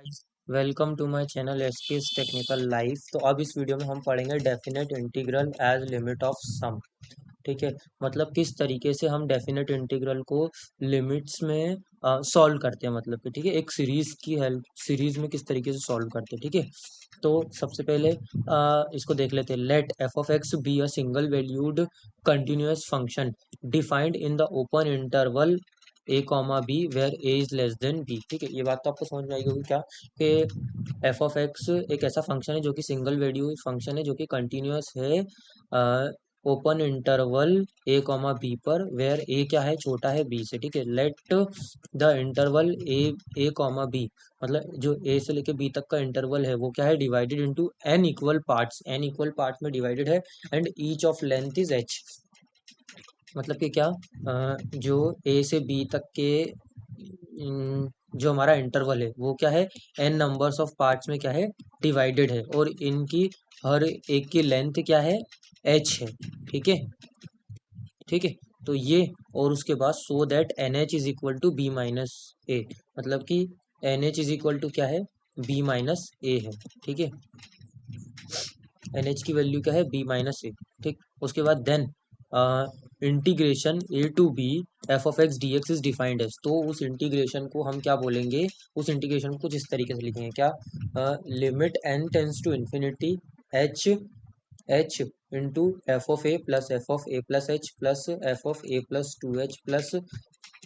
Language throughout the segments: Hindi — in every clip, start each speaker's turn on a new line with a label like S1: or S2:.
S1: Guys, welcome to my channel SKS technical life. तो अब इस वीडियो में हम पढ़ेंगे definite integral as limit of sum. ठीक है, मतलब किस तरीके से हम डेफिनेट इंटीग्रल को लिमिट्स में सॉल्व करते हैं, मतलब कि ठीक है, एक सीरीज की हेल्प, सीरीज में किस तरीके से सॉल्व करते हैं। ठीक है, तो सबसे पहले इसको देख लेते हैं। Let F of X be a single valued continuous function defined in the open interval A comma B where A is less than B. ठीक है, ये बात तो आपको समझ में आएगी होगी क्या, कि एफ ऑफ एक्स एक ऐसा फंक्शन है जो कि सिंगल वैल्यू फंक्शन है, जो कि कंटिन्यूअस है open interval A comma B पर, वेयर ए क्या है, छोटा है बी से। ठीक है, let the interval A comma B, मतलब जो ए से लेके बी तक का इंटरवल है वो क्या है, divided into N equal parts, N equal parts में डिवाइडेड है, and each of length is H. मतलब कि क्या, जो ए से बी तक के जो हमारा इंटरवल है वो क्या है, एन नंबर्स ऑफ पार्ट्स में क्या है, डिवाइडेड है, और इनकी हर एक की लेंथ क्या है, एच है। ठीक है, ठीक है, तो ये, और उसके बाद so that n H is equal to B minus a, मतलब कि n H is equal to क्या है, बी माइनस ए है। ठीक है, एन एच की वैल्यू क्या है, बी माइनस ए। ठीक, उसके बाद then integration A to B F of x D x is defined as, तो उस इंटीग्रेशन को हम क्या बोलेंगे, उस इंटीग्रेशन को कुछ इस तरीके से लिखेंगे क्या, limit n tends to infinity h h into f of a plus h plus f of a plus two h plus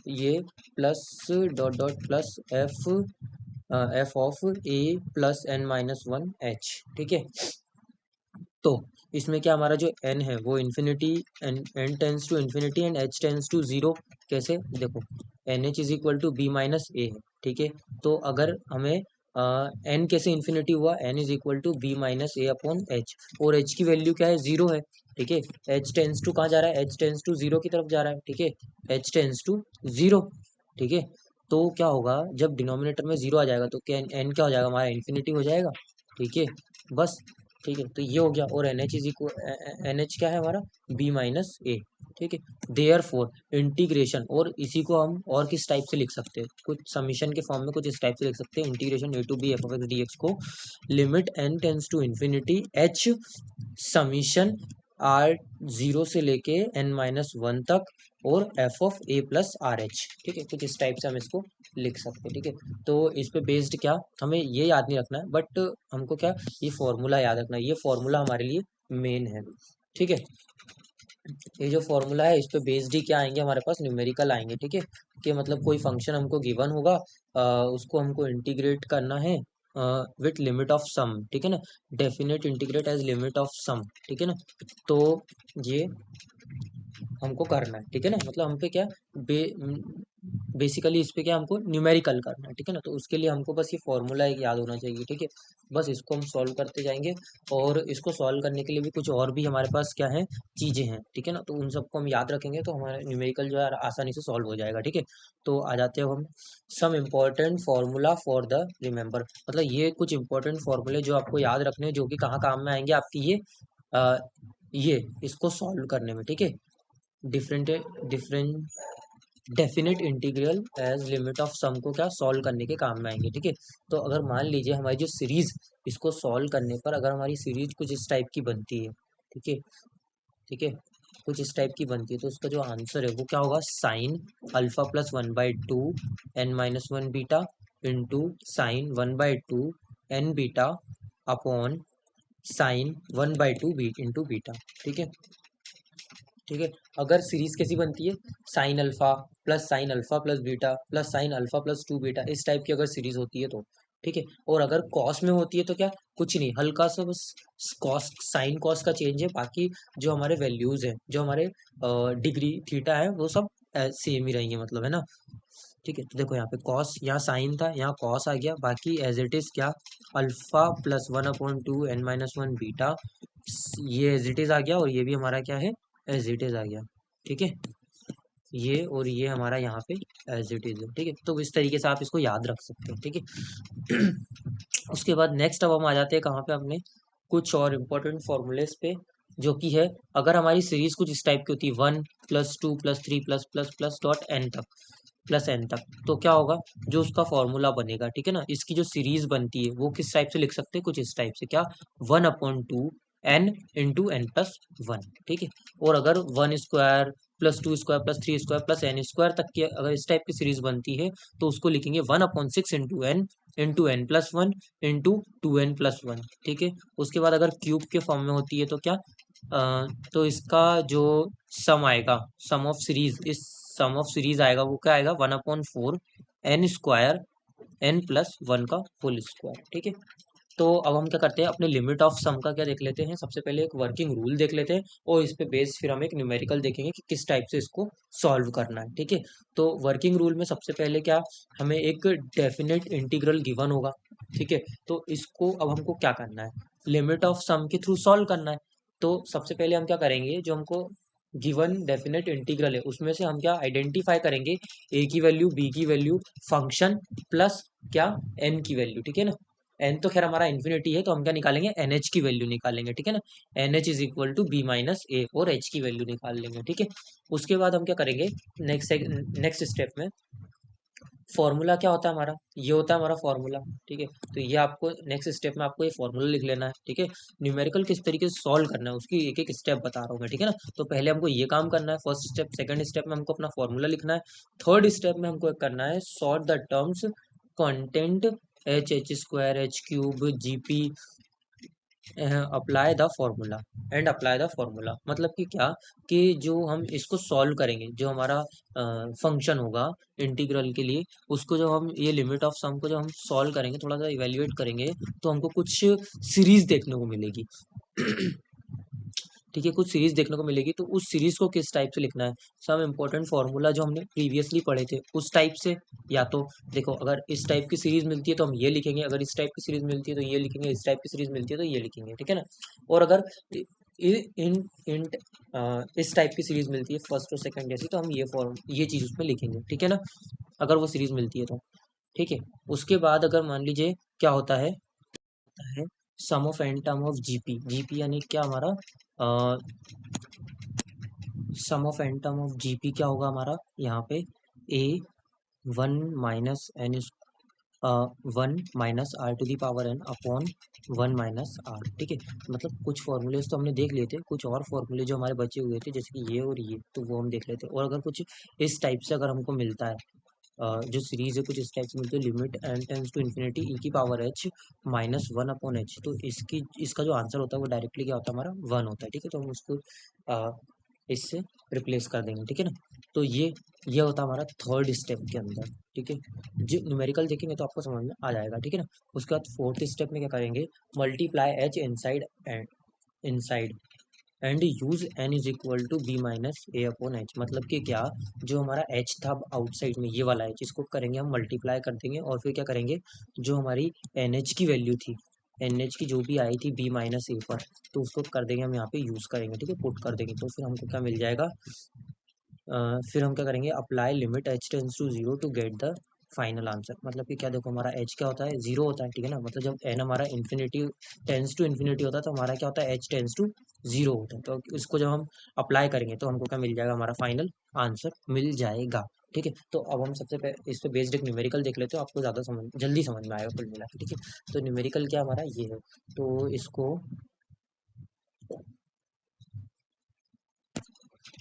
S1: ये plus dot dot plus f of a plus n minus one h. ठीक है, तो इसमें क्या, हमारा जो n है वो infinity, n tends to infinity and h tends to zero. कैसे, देखो, n H is equal to B minus a है। ठीक है, तो अगर हमें n कैसे इन्फिनिटी हुआ, n is equal to B minus A upon H, और h की वैल्यू क्या है, जीरो है। ठीक है, h टेंस टू कहाँ जा रहा है, h टेंस टू जीरो की तरफ जा रहा है। ठीक है, h टेंस टू जीरो। ठीक है, तो क्या होगा, जब डिनोमिनेटर में जीरो आ जाएगा तो क्या n क्या हो जाएगा, हमारा इन्फिनिटी हो जाएगा। ठीक है, बस। ठीक है, तो ये हो गया, और N H is equal, N H क्या है हमारा, बी माइनस ए। ठीक है, देयर फोर इंटीग्रेशन, और इसी को हम और किस टाइप से लिख सकते हैं, कुछ समीशन के फॉर्म में कुछ इस टाइप से लिख सकते हैं, integration A to B F of x D x को limit n tends to infinity h summation r zero से लेके एन माइनस वन तक, और f of a plus r h. ठीक है, कुछ इस टाइप से हम इसको लिख सकते हैं। ठीक है, तो इस पे बेस्ड क्या, हमें ये याद नहीं रखना है, बट हमको क्या, ये फॉर्मूला याद रखना है, ये फॉर्मूला हमारे लिए मेन है। ठीक है, ये जो फॉर्मूला है इस पे बेस्ड ही क्या आएंगे, हमारे पास न्यूमेरिकल आएंगे। ठीक है, कि मतलब कोई फंक्शन हमको गिवन होगा, उसको हमको इंटीग्रेट करना है विथ लिमिट ऑफ सम। ठीक है ना, definite integrate as limit of sum. ठीक है ना, तो ये हमको करना है। ठीक है ना, मतलब हम पे क्या, बेसिकली इस पे क्या, हमको न्यूमेरिकल करना है। ठीक है ना, तो उसके लिए हमको बस ये फॉर्मूला एक याद होना चाहिए। ठीक है, बस इसको हम सॉल्व करते जाएंगे, और इसको सॉल्व करने के लिए भी कुछ और भी हमारे पास क्या है, चीज़ें हैं। ठीक है ना, तो उन सबको हम याद रखेंगे तो हमारा न्यूमेरिकल जो है आसानी से सॉल्व हो जाएगा। ठीक है, तो आ जाते हैं हम some important formula for the remember, मतलब ये कुछ इंपॉर्टेंट फार्मूले जो आपको याद रखने हैं, जो कि कहाँ काम में आएंगे आपकी अ, ये इसको सॉल्व करने में। ठीक है, different different definite integral as limit of sum को क्या, सॉल्व करने के काम में आएंगे। ठीक है, तो अगर मान लीजिए हमारी जो सीरीज, इसको सॉल्व करने पर अगर हमारी सीरीज कुछ इस टाइप की बनती है। ठीक है, ठीक है, कुछ इस टाइप की बनती है, तो उसका जो आंसर है वो क्या होगा, sine alpha plus one by two n minus one beta into sine one by two n beta upon sine one by two b into beta. ठीक है, ठीक है, अगर सीरीज कैसी बनती है, sine alpha plus beta plus sine alpha plus two beta, इस टाइप की अगर सीरीज होती है तो। ठीक है, और अगर कॉस में होती है तो क्या, कुछ नहीं, हल्का सा बस कॉस साइन कॉस का चेंज है, बाकी जो हमारे वैल्यूज है, जो हमारे डिग्री थीटा है, वो सब सेम ही रहेंगे, मतलब है ना। ठीक है, तो देखो यहाँ पे कॉस, यहाँ साइन था, यहाँ कॉस आ गया, बाकी एज इट इज क्या, alpha plus one upon two n minus one beta, ये एज इट इज आ गया, और ये भी हमारा क्या है, एज इट इज आ गया। ठीक है, ये और ये हमारा यहाँ पे एज इट इज है। ठीक है, तो इस तरीके से आप इसको याद रख सकते हैं। ठीक है, उसके बाद नेक्स्ट अब हम आ जाते हैं कहाँ पे, अपने कुछ और इम्पोर्टेंट फॉर्मूलेस पे, जो कि है, अगर हमारी सीरीज कुछ इस टाइप की होती है, one plus two plus three plus plus plus dot n तक, प्लस एन तक। तो क्या होगा, जो उसका फॉर्मूला बनेगा, ठीक है ना, इसकी जो सीरीज बनती है वो किस टाइप से लिख सकते हैं, कुछ इस टाइप से, क्या, 1/2 n into n plus one, ठीक है। और अगर 1 square plus 2 square plus 3 square plus n square तक की अगर इस टाइप की सीरीज बनती है तो उसको लिखेंगे 1/6 into n plus one into 2n+1, ठीक है। उसके बाद अगर क्यूब के फॉर्म में होती है तो क्या, तो इसका जो सम आएगा, सम ऑफ सीरीज, इस सम ऑफ सीरीज आएगा वो क्या आएगा, 1/4 n square n plus one का होल स्क्वायर, ठीक है। तो अब हम क्या करते हैं, अपने लिमिट ऑफ सम का क्या देख लेते हैं, सबसे पहले एक वर्किंग रूल देख लेते हैं और इस पे बेस फिर हम एक न्यूमेरिकल देखेंगे कि किस टाइप से इसको सॉल्व करना है, ठीक है। तो वर्किंग रूल में सबसे पहले क्या, हमें एक डेफिनेट इंटीग्रल गिवन होगा, ठीक है। तो इसको अब हमको क्या करना है, लिमिट ऑफ सम के थ्रू सॉल्व करना है। तो सबसे पहले हम क्या करेंगे, जो हमको गिवन डेफिनेट इंटीग्रल है उसमें से हम क्या आइडेंटिफाई करेंगे, ए की वैल्यू, बी की वैल्यू, फंक्शन प्लस क्या, एन की वैल्यू, ठीक है ना। एन तो खैर हमारा इन्फिनिटी है, तो हम क्या निकालेंगे, एन एच की वैल्यू निकालेंगे, ठीक है ना। N H is equal to B minus a, और एच की वैल्यू निकाल लेंगे, ठीक है। उसके बाद हम क्या करेंगे, नेक्स्ट स्टेप में फॉर्मूला क्या होता है हमारा, ये होता है हमारा फॉर्मूला, ठीक है। तो ये आपको नेक्स्ट स्टेप में आपको ये फॉर्मूला लिख लेना है, ठीक है। न्यूमेरिकल किस तरीके से सॉल्व करना है उसकी एक एक स्टेप बता रहा हूँ मैं, ठीक है ना। तो पहले हमको ये काम करना है, फर्स्ट स्टेप। सेकंड स्टेप में हमको अपना फॉर्मूला लिखना है। थर्ड स्टेप में हमको करना है sort the terms content, H square, H cube, GP, apply the formula, and apply the formula मतलब कि क्या, कि जो हम इसको सॉल्व करेंगे, जो हमारा फंक्शन होगा इंटीग्रल के लिए, उसको जब हम ये लिमिट ऑफ सम को जब हम सॉल्व करेंगे, थोड़ा सा इवेल्युएट करेंगे, तो हमको कुछ सीरीज देखने को मिलेगी। ठीक है, कुछ सीरीज देखने को मिलेगी, तो उस सीरीज को किस टाइप से लिखना है, सम इम्पोर्टेंट फॉर्मूला जो हमने प्रीवियसली पढ़े थे उस टाइप से। या तो देखो, अगर इस टाइप की सीरीज मिलती है तो हम ये लिखेंगे, अगर इस टाइप की सीरीज मिलती है तो ये लिखेंगे, इस टाइप की सीरीज मिलती है तो ये लिखेंगे, ठीक है ना। और अगर इन इन इस टाइप की सीरीज मिलती है फर्स्ट और सेकंड जैसी, तो हम ये चीज उसमें लिखेंगे, ठीक है ना, अगर वो सीरीज मिलती है तो, ठीक है। उसके बाद अगर मान लीजिए क्या होता है sum of n term of GP, GP यानी क्या हमारा, sum of n term of GP क्या होगा हमारा यहाँ पे, ए 1 - n 1 - r⁻n अपॉन 1 - r, ठीक है। मतलब कुछ फॉर्मूलेज तो हमने देख लिए थे, कुछ और फॉर्मूले जो हमारे बचे हुए थे जैसे कि ये और ये, तो वो हम देख लेते हैं। और अगर कुछ इस टाइप से अगर हमको मिलता है, जो सीरीज है कुछ इस टाइप से मिलती है, limit n tends to infinity e की पावर एच -1/h, तो इसका जो आंसर होता है वो डायरेक्टली क्या होता है, हमारा 1 होता है, ठीक है। तो हम उसको इससे रिप्लेस कर देंगे, ठीक है ना। तो ये होता है हमारा थर्ड स्टेप के अंदर, ठीक है। जो न्यूमेरिकल देखेंगे तो आपको समझ में आ जाएगा, ठीक है ना। उसके बाद फोर्थ स्टेप में क्या करेंगे, multiply h inside and inside and use n is equal to B minus A upon h, मतलब कि क्या, जो हमारा एच था आउटसाइड में, ये वाला एच, इसको करेंगे हम मल्टीप्लाई कर देंगे, और फिर क्या करेंगे, जो हमारी एन एच की वैल्यू थी, एन एच की जो भी आई थी बी माइनस ए पर, तो उसको कर देंगे हम यहाँ पे यूज करेंगे, ठीक है, पुट कर देंगे, तो फिर हमको क्या मिल जाएगा, फिर हम क्या करेंगे, apply limit h tends to zero to get the final answer. मतलब कि क्या, देखो हमारा एच क्या होता है, जीरो होता है, ठीक है ना। मतलब जब एन हमारा इन्फिनिटी टेंस टू इन्फिनिटी होता है तो हमारा क्या होता है, एच टेंस टू जीरो होता है। तो इसको जब हम अप्लाई करेंगे तो हमको क्या मिल जाएगा, हमारा फाइनल आंसर मिल जाएगा, ठीक है। तो अब हम सबसे पहले इस पे बेस्ड एक न्यूमेरिकल देख लेते हो, आपको ज़्यादा जल्दी समझ में आएगा कुल मिला के, ठीक है। तो न्यूमेरिकल क्या हमारा ये है,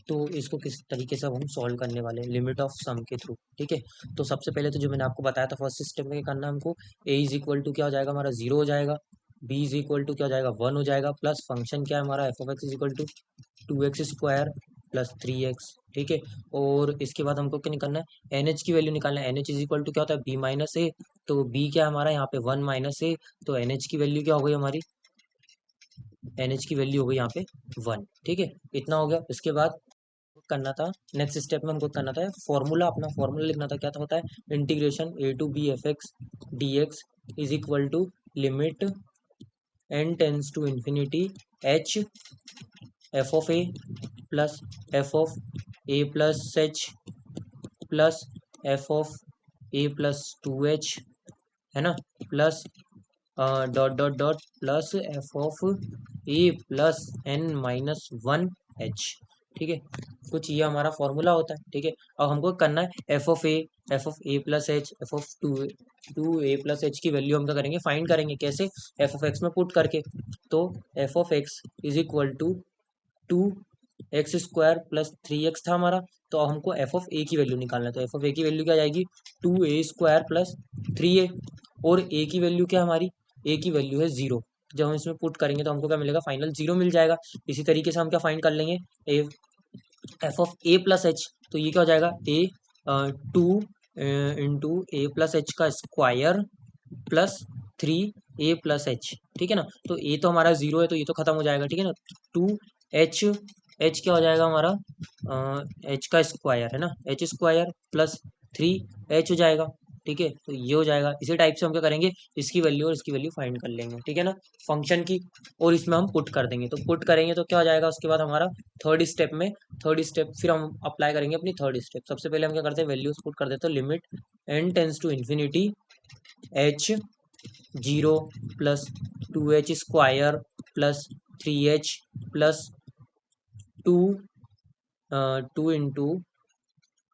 S1: तो इसको किस तरीके से अब हम सॉल्व करने वाले हैं, लिमिट ऑफ सम के थ्रू, ठीक है। तो सबसे पहले तो जो मैंने आपको बताया था फर्स्ट स्टेप में क्या करना है हमको, ए इज इक्वल टू क्या हो जाएगा हमारा, जीरो हो जाएगा, बी इज इक्वल टू क्या हो जाएगा, 1 हो जाएगा, प्लस फंक्शन क्या है हमारा, f of x is equal to 2x² plus 3x, ठीक है। और इसके बाद हमको क्या निकालना है, एन एच की वैल्यू निकालना है, n H is equal to क्या होता है, बी माइनस ए, तो बी क्या है हमारा यहाँ पे 1 - a, तो एन एच की वैल्यू क्या हो गई हमारी, एन एच की वैल्यू हो गई यहाँ पे 1, ठीक है। इतना हो गया। इसके बाद करना था, नेक्स्ट स्टेप में हमको करना था फॉर्मूला, अपना फॉर्मूला लिखना था, क्या था होता है, integration A to B f x D x is equal to limit n tends to infinity h f of a plus f of a plus h plus f of a plus 2h, है ना, plus dot dot dot plus f of a plus n - 1h, ठीक है, कुछ ये हमारा फॉर्मूला होता है। ठीक है, अब हमको करना है f of a plus h, f of two a plus h की वैल्यू हम क्या करेंगे, फाइंड करेंगे। कैसे? एफ ऑफ एक्स में पुट करके। तो f of x is equal to two x square plus three x था हमारा। तो अब हमको एफ ऑफ ए की वैल्यू निकालना है। तो एफ ऑफ ए की वैल्यू क्या जाएगी, two a square plus three a. और ए की वैल्यू क्या हमारी, ए की वैल्यू है जीरो। जब हम इसमें पुट करेंगे तो हमको क्या मिलेगा, फाइनल जीरो मिल जाएगा। इसी तरीके से हम क्या फाइंड कर लेंगे, A F of a plus H. तो ये क्या हो जाएगा, ए टू इंटू ए प्लस एच का स्क्वायर प्लस थ्री ए प्लस एच। ठीक है ना, तो ए तो हमारा जीरो है तो ये तो खत्म हो जाएगा। ठीक है ना, टू एच, एच क्या हो जाएगा हमारा, एच का स्क्वायर है ना, H square plus three H हो जाएगा। ठीक है, तो ये हो जाएगा। इसी टाइप से हम क्या करेंगे, इसकी वैल्यू और इसकी वैल्यू फाइंड कर लेंगे। ठीक है ना, फंक्शन की, और इसमें हम पुट कर देंगे। तो पुट करेंगे तो क्या हो जाएगा, उसके बाद हमारा थर्ड स्टेप में, थर्ड स्टेप फिर हम अप्लाई करेंगे अपनी थर्ड स्टेप। सबसे पहले हम क्या करते हैं, वैल्यूज पुट कर देते हैं। Limit n tends to infinity h zero plus two h square plus three h plus two two into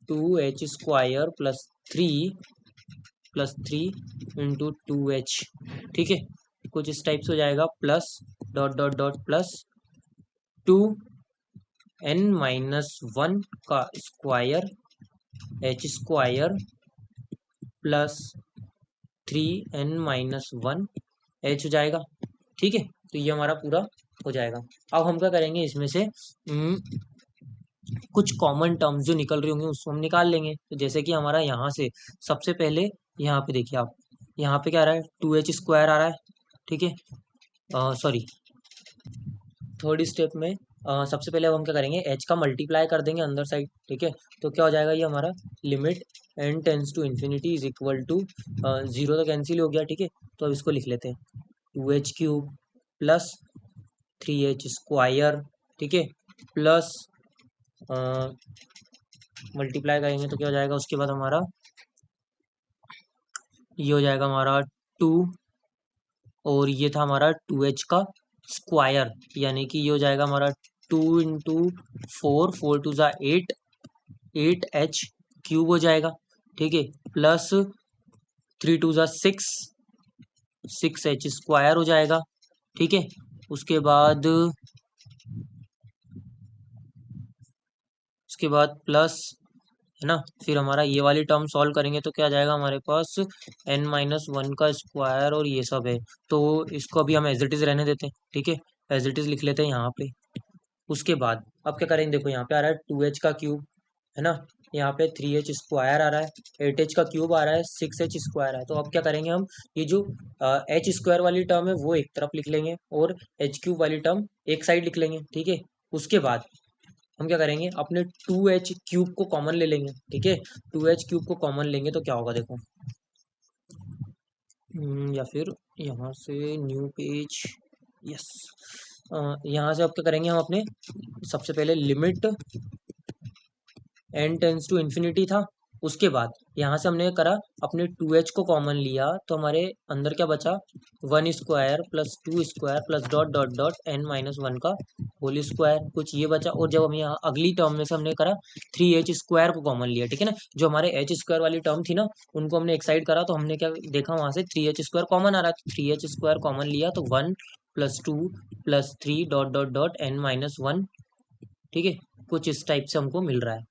S1: two h square plus three into two h. ठीक है, कुछ इस टाइप से हो जाएगा, plus dot dot dot plus two n minus one का square h square plus three n minus one h हो जाएगा। ठीक है, तो ये हमारा पूरा हो जाएगा। अब हम क्या करेंगे, इसमें से कुछ कॉमन टर्म्स जो निकल रही होंगी उसको हम निकाल लेंगे। तो जैसे कि हमारा यहाँ से सबसे पहले, यहाँ पे देखिए आप, यहाँ पे क्या आ रहा है, टू एच स्क्वायर आ रहा है। ठीक है, सॉरी, थर्ड स्टेप में सबसे पहले अब हम क्या करेंगे, एच का मल्टीप्लाई कर देंगे अंदर साइड। ठीक है, तो क्या हो जाएगा ये हमारा, limit n tends to infinity is equal to zero तो कैंसिल हो गया। ठीक है, तो अब इसको लिख लेते हैं, two h cube plus three h square. ठीक है, प्लस मल्टीप्लाई करेंगे तो क्या हो जाएगा, उसके बाद हमारा ये हो जाएगा हमारा टू, और ये था हमारा टू एच का स्क्वायर, यानी कि ये हो जाएगा हमारा two into four, four to ज़ा एट, एट एच क्यूब हो जाएगा। ठीक है, प्लस थ्री टू ज़ा सिक्स, सिक्स एच स्क्वायर हो जाएगा। ठीक है, उसके बाद प्लस, है ना, फिर हमारा ये वाली टर्म सॉल्व करेंगे तो क्या आ जाएगा हमारे पास, एन माइनस वन का स्क्वायर और ये सब है। तो इसको अभी हम एज इट इज रहने देते हैं। ठीक है, एज इट इज लिख लेते हैं यहाँ पे। उसके बाद अब क्या करेंगे, देखो यहाँ पे आ रहा है टू एच का क्यूब, है ना, यहाँ पे थ्री एच स्क्वायर आ रहा है, एट एच का क्यूब आ रहा है, सिक्स एच स्क्वायर है। तो अब क्या करेंगे हम, ये जो एच स्क्वायर वाली टर्म है वो एक तरफ लिख लेंगे और एच क्यूब वाली टर्म एक साइड लिख लेंगे। ठीक है, उसके बाद हम क्या करेंगे, अपने टू एच क्यूब को कॉमन ले लेंगे। ठीक है, टू एच क्यूब को कॉमन लेंगे तो क्या होगा, देखो, या फिर यहाँ से न्यू पेज, यस, यहाँ से अब क्या करेंगे हम अपने, सबसे पहले limit n tends to infinity था। उसके बाद यहाँ से हमने करा, अपने टू एच को कॉमन लिया तो हमारे अंदर क्या बचा, one square plus two square plus dot dot dot n minus one का होल स्क्वायर, कुछ ये बचा। और जब हम यहाँ अगली टर्म में से हमने करा थ्री एच स्क्वायर को कॉमन लिया। ठीक है ना, जो हमारे एच स्क्वायर वाली टर्म थी ना, उनको हमने एक साइड करा तो हमने क्या देखा, वहां से थ्री एच स्क्वायर कॉमन आ रहा है। थ्री एच स्क्वायर कॉमन लिया तो one plus two plus three dot dot dot n minus one. ठीक है, कुछ इस टाइप से हमको मिल रहा है।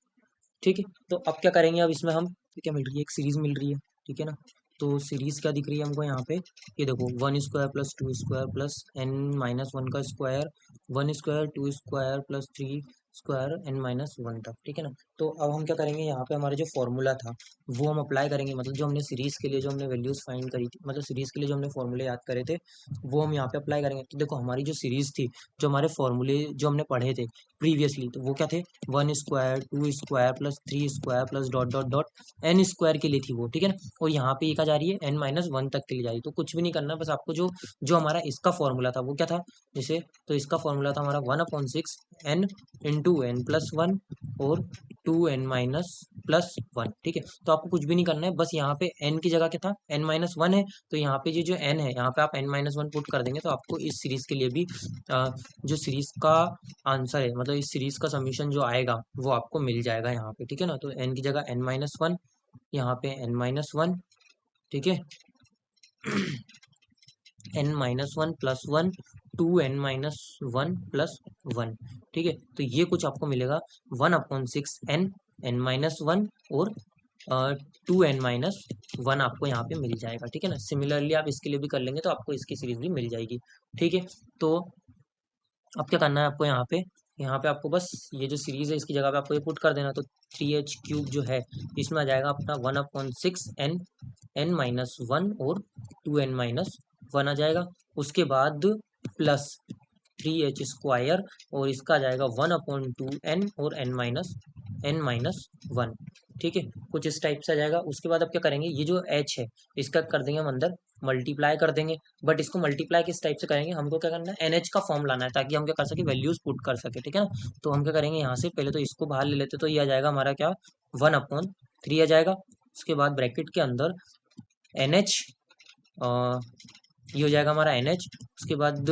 S1: ठीक है, तो अब क्या करेंगे, अब इसमें हम क्या मिल रही है, एक सीरीज मिल रही है। ठीक है ना, तो सीरीज क्या दिख रही है हमको यहाँ पे, ये देखो, one square plus two square plus n minus one का square, one square two square plus three square n minus one तक। ठीक है ना, तो अब हम क्या करेंगे, यहाँ पे हमारा जो फॉर्मूला था वो हम अप्लाई करेंगे। मतलब जो हमने सीरीज के लिए जो हमने वैल्यूज फाइंड करी थी, मतलब सीरीज के लिए जो हमने फॉर्मूले याद करे थे वो हम यहाँ पे अप्लाई करेंगे। तो देखो, हमारी जो सीरीज थी, जो हमारे फॉर्मूले जो हमने पढ़े थे प्रीवियसली, तो वो क्या थे, one square two square plus three square plus dot dot dot n square के लिए थी वो। ठीक है ना, और यहाँ पे ये क्या जा रही है, एन माइनस वन तक के लिए जा रही है। तो कुछ भी नहीं करना, बस आपको जो जो हमारा इसका फॉर्मूला था वो क्या था, जैसे, तो इसका फॉर्मूला था हमारा one upon six N 2n+1 और 2n-+1। ठीक है, तो आपको कुछ भी नहीं करना है, बस यहाँ पे n की जगह क्या था, n-1 है, तो यहाँ पे जो n है, यहाँ पे आप n-1 पुट कर देंगे तो आपको इस सीरीज के लिए भी जो सीरीज का आंसर है, मतलब इस सीरीज का समीशन जो आएगा वो आपको मिल जाएगा यहाँ पे। ठीक है ना, तो n की जगह n-1, यहाँ पे n-1, ठीक है, n-1+1 2n-1+1। ठीक है, तो ये कुछ आपको मिलेगा 1/6n n-1 और 2n-1 आपको यहाँ पे मिल जाएगा। ठीक है ना, सिमिलरली आप इसके लिए भी कर लेंगे तो आपको इसकी सीरीज भी मिल जाएगी। ठीक है, तो अब क्या करना है आपको, यहाँ पे आपको बस ये जो सीरीज है इसकी जगह पे आपको ये पुट कर देना, तो 3h³ जो है इसमें आ जाएगा अपना 1/6n n-1 और 2n-1 आ जाएगा। उसके बाद प्लस 3h² और इसका आ जाएगा 1/2n और n-1। ठीक है, कुछ इस टाइप से आ जाएगा। उसके बाद अब क्या करेंगे, ये जो h है इसका कर देंगे हम अंदर मल्टीप्लाई कर देंगे, बट इसको मल्टीप्लाई किस टाइप से करेंगे, हमको क्या करना है, NH का फॉर्म लाना है ताकि हम क्या कर सके, वैल्यूज पुट कर सके। ठीक है ना, तो हम क्या करेंगे, यहाँ से पहले तो इसको बाहर ले लेते, तो ये आ जाएगा हमारा क्या, 1/3 आ जाएगा। उसके बाद ब्रैकेट के अंदर NH, ये हो जाएगा हमारा NH। उसके बाद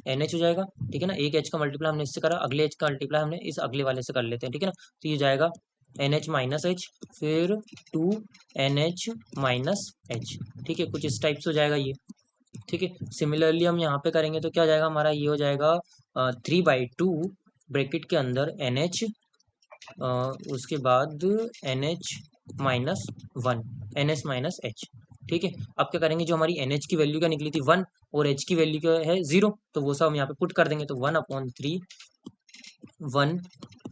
S1: NH हो जाएगा। ठीक है ना, एक H का मल्टीप्लाई हमने इससे करा, अगले H का मल्टीप्लाई हमने इस अगले वाले से कर लेते हैं। ठीक है ना, तो ये जाएगा NH-H, फिर 2NH-H। ठीक है, कुछ इस टाइप से हो जाएगा ये। ठीक है, सिमिलरली हम यहाँ पे करेंगे तो क्या हो जाएगा हमारा, ये हो जाएगा 3/2 ब्रैकेट के अंदर NH, उसके बाद NH-1 NS-H। ठीक है, अब क्या करेंगे, जो हमारी NH की वैल्यू क्या निकली थी 1 और H की वैल्यू क्या है 0, तो वो सब हम यहाँ पे पुट कर देंगे, तो 1/3 1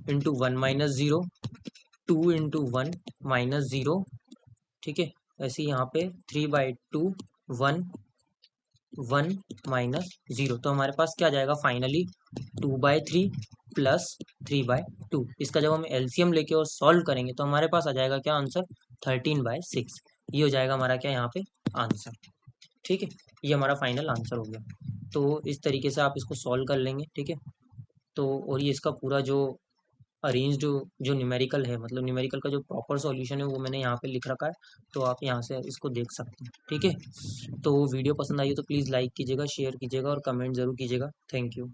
S1: × 1 - 0 2 × 1 - 0। ठीक है, ऐसे यहाँ पे 3/2 1 1 - 0, तो हमारे पास क्या जाएगा फाइनली 2/3 प्लस 3/2। इसका जब हम LCM लेके और सॉल्व करेंगे तो हमारे पास आ जाएगा क्या आंसर, 13/6। ये हो जाएगा हमारा क्या यहाँ पे आंसर। ठीक है, ये हमारा फाइनल आंसर हो गया। तो इस तरीके से आप इसको सॉल्व कर लेंगे। ठीक है, तो और ये इसका पूरा जो अरेंज जो न्यूमेरिकल है, मतलब न्यूमेरिकल का जो प्रॉपर सॉल्यूशन है वो मैंने यहाँ पे लिख रखा है, तो आप यहाँ से इसको देख सकते हैं। ठीक है, तो वीडियो पसंद आई हो तो प्लीज़ लाइक कीजिएगा, शेयर कीजिएगा और कमेंट ज़रूर कीजिएगा। Thank you.